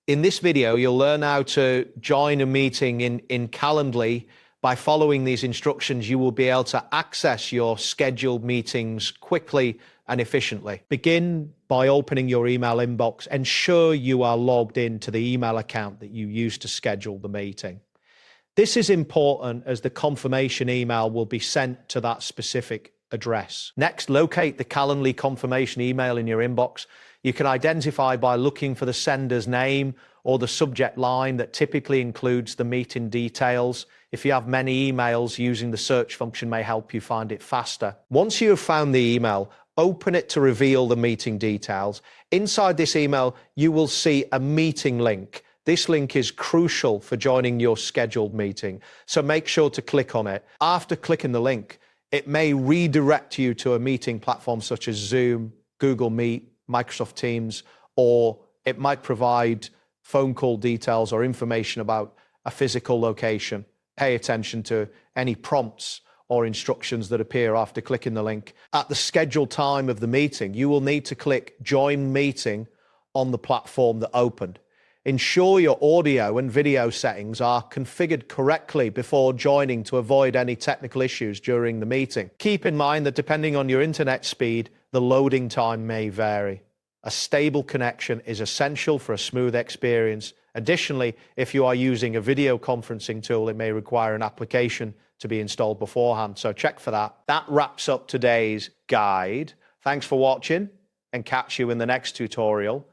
In this video, you'll learn how to join a meeting in Calendly. By following these instructions, you will be able to access your scheduled meetings quickly and efficiently. Begin by opening your email inbox. Ensure you are logged into the email account that you used to schedule the meeting. This is important as the confirmation email will be sent to that specific address. Next, locate the Calendly confirmation email in your inbox. You can identify by looking for the sender's name or the subject line that typically includes the meeting details. If you have many emails, using the search function may help you find it faster. Once you have found the email, open it to reveal the meeting details. Inside this email, you will see a meeting link. This link is crucial for joining your scheduled meeting, so make sure to click on it. After clicking the link, it may redirect you to a meeting platform such as Zoom, Google Meet, Microsoft Teams, or it might provide phone call details or information about a physical location. Pay attention to any prompts or instructions that appear after clicking the link. At the scheduled time of the meeting, you will need to click Join Meeting on the platform that opened. Ensure your audio and video settings are configured correctly before joining to avoid any technical issues during the meeting. Keep in mind that depending on your internet speed, the loading time may vary. A stable connection is essential for a smooth experience. Additionally, if you are using a video conferencing tool, it may require an application to be installed beforehand, so check for that. That wraps up today's guide. Thanks for watching, and catch you in the next tutorial.